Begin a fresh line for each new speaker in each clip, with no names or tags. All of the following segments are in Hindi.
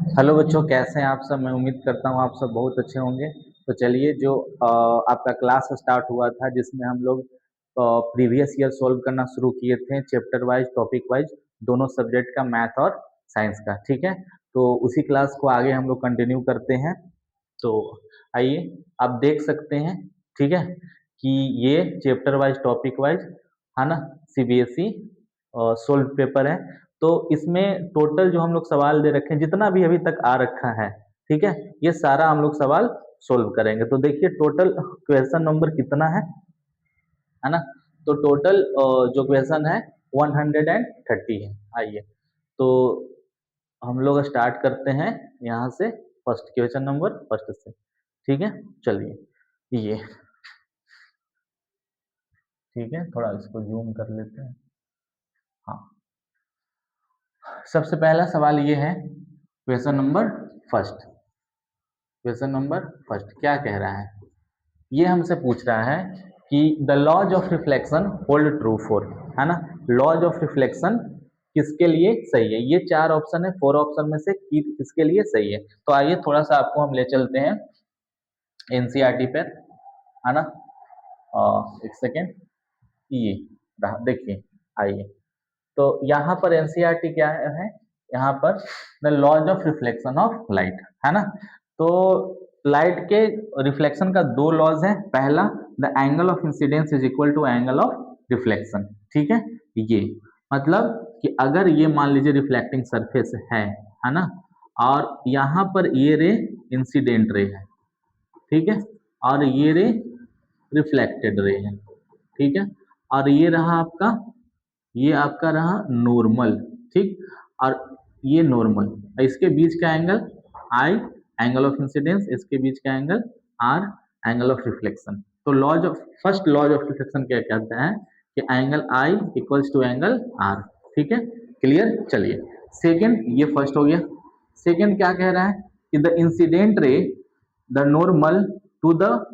हेलो बच्चों, कैसे हैं आप सब। मैं उम्मीद करता हूँ आप सब बहुत अच्छे होंगे। तो चलिए, जो आपका क्लास स्टार्ट हुआ था जिसमें हम लोग प्रीवियस ईयर सॉल्व करना शुरू किए थे, चैप्टर वाइज टॉपिक वाइज, दोनों सब्जेक्ट का, मैथ और साइंस का। ठीक है, तो उसी क्लास को आगे हम लोग कंटिन्यू करते हैं। तो आइए, आप देख सकते हैं, ठीक है, कि ये चैप्टर वाइज टॉपिक वाइज है ना, सीबीएसई सोल्व पेपर है। तो इसमें टोटल जो हम लोग सवाल दे रखे हैं, जितना भी अभी तक आ रखा है, ठीक है, ये सारा हम लोग सवाल सोल्व करेंगे। तो देखिए टोटल क्वेश्चन नंबर कितना है ना। तो टोटल जो क्वेश्चन है 130 है। आइए, तो हम लोग स्टार्ट करते हैं यहाँ से, फर्स्ट क्वेश्चन नंबर फर्स्ट से। ठीक है, चलिए ये, ठीक है, थोड़ा इसको जूम कर लेते हैं। हाँ, सबसे पहला सवाल ये है, question number first. Question number first क्या कह रहा है, ये हमसे पूछ रहा है कि the laws of reflection hold true for, है ना। लॉज ऑफ रिफ्लेक्शन किसके लिए सही है, ये चार ऑप्शन है, फोर ऑप्शन में से किसके लिए सही है। तो आइए थोड़ा सा आपको हम ले चलते हैं एनसीईआरटी पर, है ना। एक सेकेंड, ये रहा, देखिए, आइए। तो यहाँ पर एनसीईआरटी क्या है, यहाँ पर the laws of reflection of light, है ना। तो लाइट के रिफ्लेक्शन का दो लॉज है। पहला, the angle of incidence is equal to angle of reflection. ठीक है, ये मतलब कि अगर ये मान लीजिए रिफ्लेक्टिंग सरफेस है ना, और यहाँ पर ये रे इंसिडेंट रे है, ठीक है, और ये रे रिफ्लेक्टेड रे है, ठीक है, और ये आपका रहा नॉर्मल, ठीक, और ये नॉर्मल, इसके बीच का angle i, angle of incidence, इसके बीच का angle r, angle of reflection. तो laws of first laws of reflection क्या कहते हैं कि angle i equals to angle r. ठीक है, क्लियर। चलिए सेकंड, ये फर्स्ट हो गया। सेकंड क्या कह रहा है कि the incident ray, the normal to the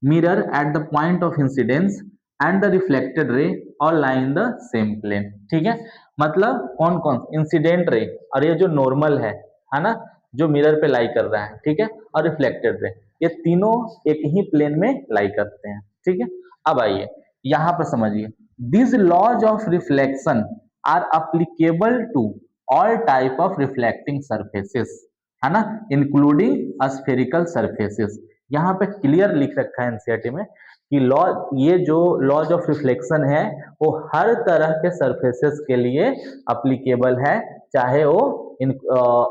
mirror at the point of incidence and the reflected ray all lie in the same plane। ठीक है, मतलब कौन कौन इंसिडेंट रे और ये जो नॉर्मल है ना, जो मिरर पे लाई कर रहा है, ठीक है, और रिफ्लेक्टेड रे, ये तीनों एक ही प्लेन में लाई करते हैं। ठीक है, अब आइए यहाँ पर समझिए, this laws of reflection are applicable to all type of reflecting surfaces, है ना, इंक्लूडिंग स्फेरिकल सरफेसेस। यहाँ पे क्लियर लिख रखा है एनसीईआरटी में कि लॉ, ये जो लॉज ऑफ रिफ्लेक्शन है वो हर तरह के सरफेसेस के लिए अप्लीकेबल है, चाहे वो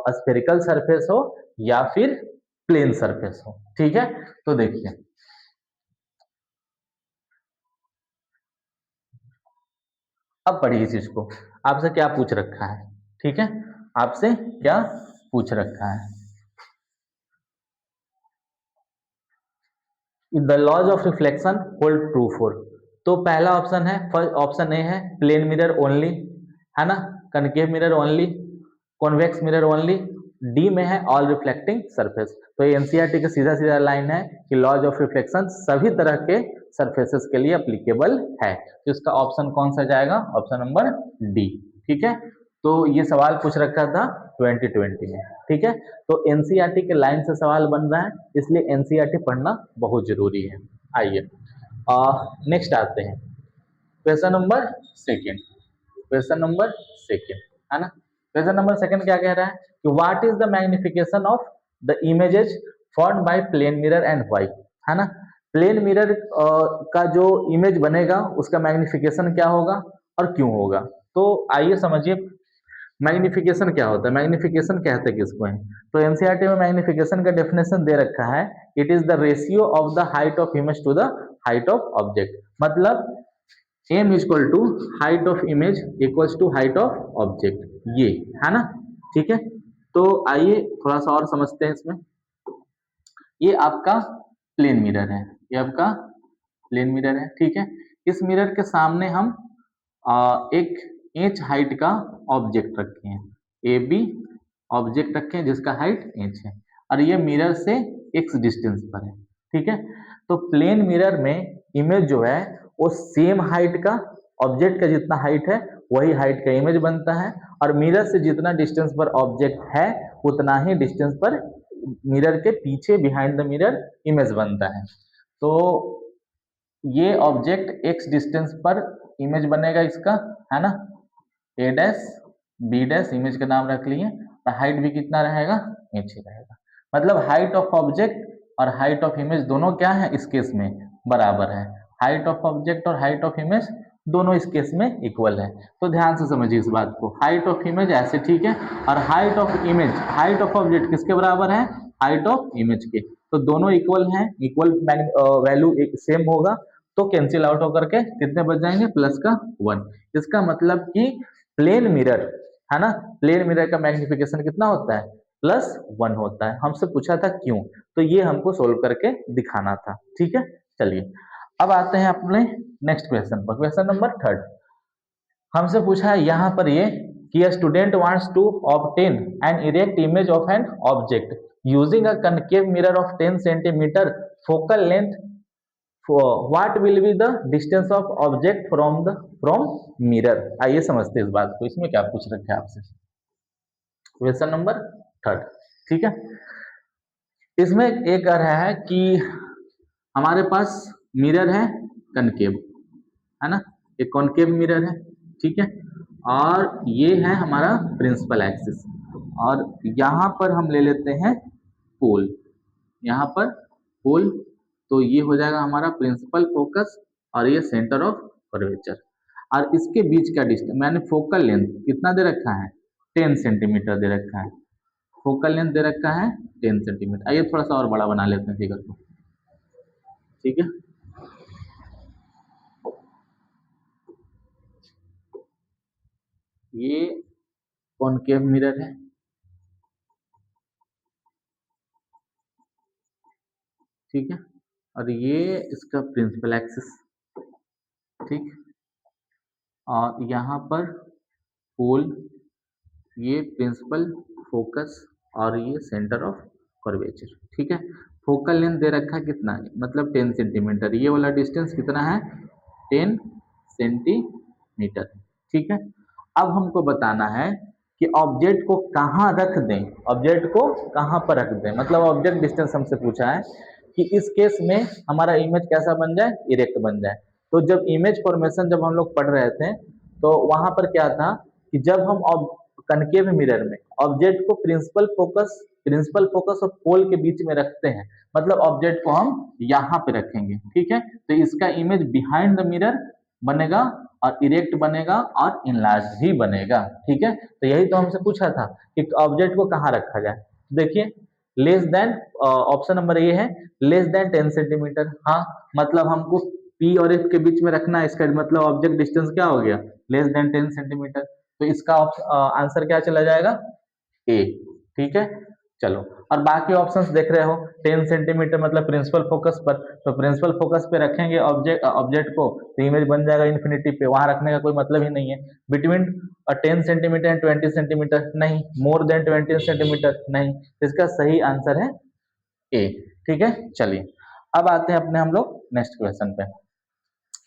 स्फेरिकल सरफेस हो या फिर प्लेन सरफेस हो। ठीक है, तो देखिए अब पढ़िए इस चीज को, आपसे क्या पूछ रखा है। ठीक है, आपसे क्या पूछ रखा है, the laws of reflection hold true for. तो पहला ऑप्शन है, फर्स्ट ऑप्शन ए है प्लेन मिरर ओनली, है ना, concave mirror only, convex mirror only. D में है ऑल रिफ्लेक्टिंग सरफेस। तो ये एनसीईआरटी का सीधा सीधा लाइन है कि लॉज ऑफ रिफ्लेक्शन सभी तरह के सरफेसेस के लिए अप्लीकेबल है। तो इसका ऑप्शन कौन सा जाएगा, ऑप्शन नंबर डी। ठीक है, तो ये सवाल पूछ रखा था 2020 में। ठीक है, तो एनसीईआरटी के लाइन से सवाल बन रहा है, इसलिए एनसीईआरटी पढ़ना बहुत जरूरी है। आइए नेक्स्ट आते हैं, question number second. Question number second, है ना। क्वेश्चन नंबर सेकेंड क्या कह रहा है कि what is the magnification of the images formed by plane mirror and why, है ना। प्लेन मिरर का जो इमेज बनेगा उसका मैग्निफिकेशन क्या होगा और क्यों होगा। तो आइए समझिए, मैग्निफिकेशन क्या होता है, मैग्निफिकेशन कहते हैं किसको है। तो एनसीईआरटी में मैग्निफिकेशन का डेफिनेशन दे रखा है, it is the ratio of the height of image to the height of object. मतलब m equal to height of image equals to height of object, ये है ना। ठीक है, तो आइए थोड़ा सा और समझते हैं इसमें। ये आपका प्लेन मिरर है, ये आपका प्लेन मिरर है। ठीक है, इस मिरर के सामने हम एक इंच हाइट का ऑब्जेक्ट रखे हैं, ए बी ऑब्जेक्ट रखे हैं जिसका हाइट इंच है, और ये मिरर से एक्स डिस्टेंस पर है। ठीक है, तो प्लेन मिरर में इमेज जो है वो सेम हाइट का, ऑब्जेक्ट का जितना हाइट है वही हाइट का इमेज बनता है, और मिरर से जितना डिस्टेंस पर ऑब्जेक्ट है उतना ही डिस्टेंस पर मिरर के पीछे बिहाइंड द मिरर इमेज बनता है। तो ये ऑब्जेक्ट एक्स डिस्टेंस पर इमेज बनेगा इसका, है ना, ए डैश बी डैश इमेज का नाम रख लिए, और हाइट भी कितना रहेगा, इंच ही रहेगा। मतलब हाइट ऑफ ऑब्जेक्ट और हाइट ऑफ इमेज दोनों क्या है इस केस में, बराबर है। हाइट ऑफ ऑब्जेक्ट और हाइट ऑफ इमेज दोनों इस केस में इक्वल है। तो ध्यान से समझिए इस बात को, हाइट ऑफ इमेज ऐसे ठीक है, और height of image, height of object किसके बराबर है, हाइट ऑफ इमेज के। तो दोनों इक्वल हैं, इक्वल वैल्यू सेम होगा, तो कैंसिल आउट होकर के कितने बच जाएंगे, प्लस का 1। इसका मतलब कि प्लेन मिरर, है ना, प्लेन मिरर का मैग्निफिकेशन कितना होता है, +1 होता है। हमसे पूछा था क्यों, तो ये हमको सोल्व करके दिखाना था। ठीक है, चलिए अब आते हैं अपने नेक्स्ट क्वेश्चन पर, क्वेश्चन नंबर 3। हमसे पूछा है यहाँ पर ये कि student wants to obtain an erect image of an object using a concave mirror of 10 centimetre focal length, what will be the distance of object from mirror. आइए समझते हैं इस बात को, इसमें क्या पूछ रखे हैं आपसे, क्वेश्चन नंबर 3। ठीक है, इसमें एक कह रहा है कि हमारे पास मिरर है कनकेव, है ना, एक कॉनकेव मिरर है, ठीक है, और ये है हमारा प्रिंसिपल एक्सिस, और यहाँ पर हम ले लेते हैं पोल, यहाँ पर पोल, तो ये हो जाएगा हमारा प्रिंसिपल फोकस और ये सेंटर ऑफ कर्वेचर, और इसके बीच का डिस्टेंस मैंने फोकल लेंथ कितना दे रखा है, 10 सेंटीमीटर दे रखा है, फोकल लेंथ दे रखा है 10 सेंटीमीटर। आइए थोड़ा सा और बड़ा बना लेते हैं फिगर को, ठीक है, ये कॉनकेव मिरर है, ठीक है, और ये इसका प्रिंसिपल एक्सिस, ठीक, और यहाँ पर पोल, ये प्रिंसिपल फोकस और ये सेंटर ऑफ कर्वेचर, ठीक है। फोकल लेंथ दे रखा है कितना, मतलब 10 सेंटीमीटर, ये वाला डिस्टेंस कितना है 10 सेंटीमीटर, ठीक है। अब हमको बताना है कि ऑब्जेक्ट को कहाँ रख दें, ऑब्जेक्ट को कहाँ पर रख दें, मतलब ऑब्जेक्ट डिस्टेंस हमसे पूछा है कि इस केस में हमारा इमेज कैसा बन जाए, इरेक्ट बन जाए। तो जब इमेज फॉर्मेशन जब हम लोग पढ़ रहे थे तो वहां पर क्या था कि जब हम कनकेव मिरर में ऑब्जेक्ट को प्रिंसिपल फोकस और पोल के बीच में रखते हैं, मतलब ऑब्जेक्ट को हम यहाँ पे रखेंगे, ठीक है, तो इसका इमेज बिहाइंड द मिरर बनेगा और इरेक्ट बनेगा और इनलार्ज भी बनेगा, ठीक है। तो यही तो हमसे पूछा था कि ऑब्जेक्ट को कहाँ रखा जाए। देखिए लेस देन, ऑप्शन नंबर ये है लेस देन 10 सेंटीमीटर, हाँ, मतलब हमको पी और एफ के बीच में रखना है, इसका मतलब ऑब्जेक्ट डिस्टेंस क्या हो गया, लेस देन 10 सेंटीमीटर, तो इसका आंसर क्या चला जाएगा, ए, ठीक है। चलो, और बाकी ऑप्शंस देख रहे हो, 10 सेंटीमीटर मतलब प्रिंसिपल फोकस पर, तो प्रिंसिपल फोकस पे रखेंगे ऑब्जेक्ट को, तो इमेज बन जाएगा इन्फिनिटी पे, वहां रखने का कोई मतलब ही नहीं है। बिटवीन 10 सेंटीमीटर एंड 20 सेंटीमीटर नहीं, मोर देन 20 सेंटीमीटर नहीं, इसका सही आंसर है ए, ठीक है। चलिए अब आते हैं अपने हम लोग नेक्स्ट क्वेश्चन पे।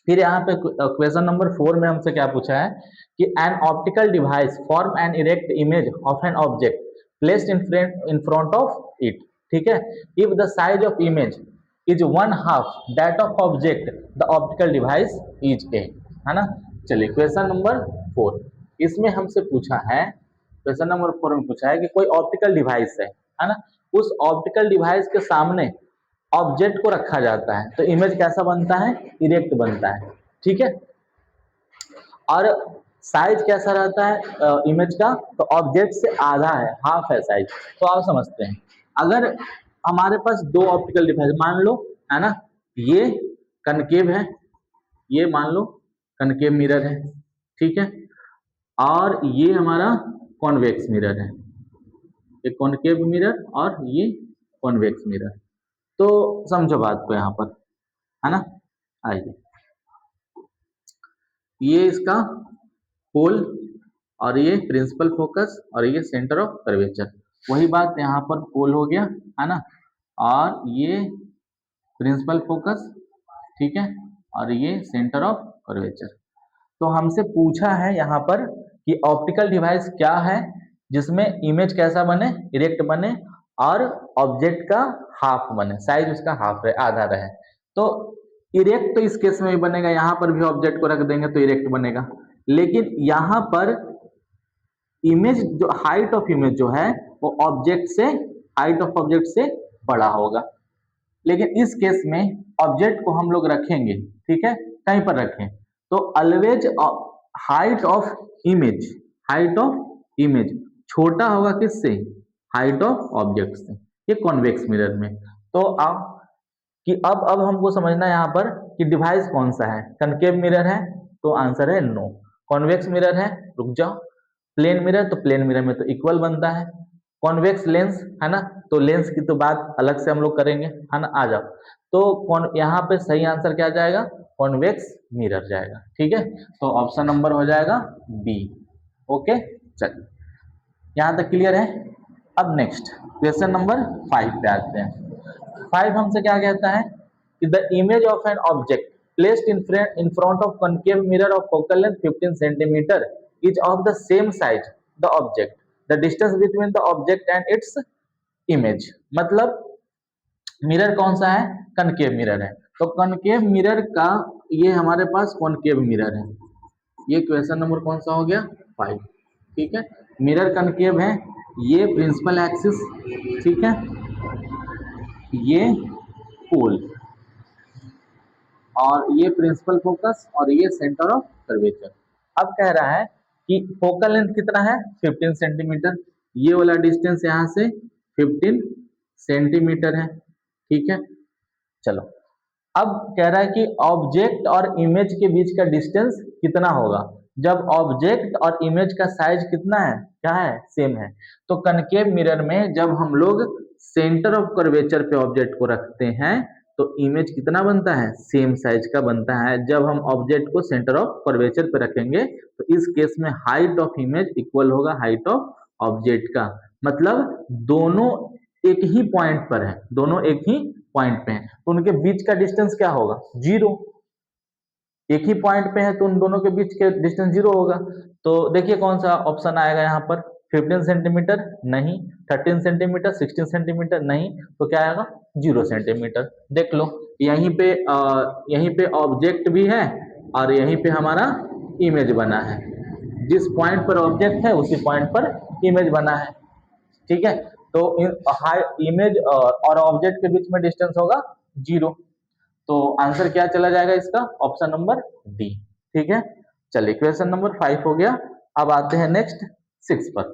फिर यहाँ पे क्वेश्चन नंबर 4 में हमसे क्या पूछा है कि an optical device form an erect image of an object placed in front of it, ठीक है, if the size of image is 1/2 that of object the optical device is a, है ना। चलिए क्वेश्चन नंबर 4, इसमें हमसे पूछा है, क्वेश्चन नंबर 4 में पूछा है कि कोई ऑप्टिकल डिवाइस है ना, उस ऑप्टिकल डिवाइस के सामने ऑब्जेक्ट को रखा जाता है, तो इमेज कैसा बनता है, इरेक्ट बनता है, ठीक है, और साइज कैसा रहता है इमेज का, तो ऑब्जेक्ट से आधा है, हाफ है साइज। तो आप समझते हैं, अगर हमारे पास दो ऑप्टिकल डिवाइस मान लो, है ना, ये कनकेव है, ये मान लो कनकेव मिरर है, ठीक है, और ये हमारा कॉन्वेक्स मिरर है, ये कॉनकेव मिरर और ये कॉन्वेक्स मिरर। तो समझो बात को यहाँ पर, है ना, आइए, ये इसका पोल और ये प्रिंसिपल फोकस और ये सेंटर ऑफ कर्वेचर, वही बात यहाँ पर पोल हो गया, है ना, और ये प्रिंसिपल फोकस, ठीक है, और ये सेंटर ऑफ कर्वेचर। तो हमसे पूछा है यहाँ पर कि ऑप्टिकल डिवाइस क्या है, जिसमें इमेज कैसा बने, इरेक्ट बने और ऑब्जेक्ट का हाफ बने, साइज उसका हाफ रहे, आधा रहे। तो इरेक्ट तो इस केस में भी बनेगा, यहां पर भी ऑब्जेक्ट को रख देंगे तो इरेक्ट बनेगा, लेकिन यहां पर इमेज जो हाइट ऑफ इमेज जो है वो ऑब्जेक्ट से, हाइट ऑफ ऑब्जेक्ट से बड़ा होगा। लेकिन इस केस में ऑब्जेक्ट को हम लोग रखेंगे, ठीक है, कहीं पर रखें, तो always height of image, height of image छोटा होगा किससे, हाइट ऑफ ऑब्जेक्ट से, ये कॉन्वेक्स मिरर में। तो अब हमको समझना है यहाँ पर कि डिवाइस कौन सा है, कनकेव मिरर है तो आंसर है नो, कॉन्वेक्स मिरर है, रुक जाओ, प्लेन मिरर, तो प्लेन मिरर में तो इक्वल बनता है, कॉन्वेक्स लेंस है ना, तो लेंस की तो बात अलग से हम लोग करेंगे, है ना, आ जाओ। तो यहाँ पे सही आंसर क्या जाएगा, कॉन्वेक्स मिरर जाएगा, ठीक है, तो ऑप्शन नंबर हो जाएगा बी। ओके, चलिए यहाँ तक क्लियर है। अब नेक्स्ट क्वेश्चन नंबर 5 पे आते हैं। 5 हमसे क्या कहता है कि the image of an object placed in front of concave mirror of focal length 15 centimetre is of the same size the object, the distance between the object and its image. मतलब मिरर कौन सा है, कनकेव मिरर है, तो कनकेव मिरर का ये हमारे पास कॉनकेव मिरर है, ये क्वेश्चन नंबर कौन सा हो गया, 5, ठीक है। मिरर कनकेव है, ये प्रिंसिपल एक्सिस, ठीक है, ये पोल, और ये प्रिंसिपल फोकस, और ये सेंटर ऑफ कर्वेचर। अब कह रहा है कि फोकल लेंथ कितना है, 15 सेंटीमीटर, ये वाला डिस्टेंस यहाँ से 15 सेंटीमीटर है, ठीक है। चलो अब कह रहा है कि ऑब्जेक्ट और इमेज के बीच का डिस्टेंस कितना होगा जब ऑब्जेक्ट और इमेज का साइज कितना है, क्या है, सेम है। तो कनकेव मिरर में जब हम लोग सेंटर ऑफ कर्वेचर पे ऑब्जेक्ट को रखते हैं तो इमेज कितना बनता है, सेम साइज का बनता है। जब हम ऑब्जेक्ट को सेंटर ऑफ कर्वेचर पे रखेंगे तो इस केस में हाइट ऑफ इमेज इक्वल होगा हाइट ऑफ ऑब्जेक्ट का, मतलब दोनों एक ही पॉइंट पर है, दोनों एक ही पॉइंट पे हैं, तो उनके बीच का डिस्टेंस क्या होगा, 0। एक ही पॉइंट पे है तो उन दोनों के बीच के डिस्टेंस 0 होगा। तो देखिए कौन सा ऑप्शन आएगा यहाँ पर, 15 सेंटीमीटर नहीं, 13 सेंटीमीटर, 16 सेंटीमीटर नहीं, तो क्या आएगा 0 सेंटीमीटर। देख लो यहीं पे ऑब्जेक्ट भी है और यहीं पे हमारा इमेज बना है, जिस पॉइंट पर ऑब्जेक्ट है उसी पॉइंट पर इमेज बना है, ठीक है। तो इमेज और ऑब्जेक्ट के बीच में डिस्टेंस होगा 0, तो आंसर क्या चला जाएगा इसका, ऑप्शन नंबर डी, ठीक है। चलिए क्वेश्चन नंबर 5 हो गया। अब आते हैं नेक्स्ट 6 पर।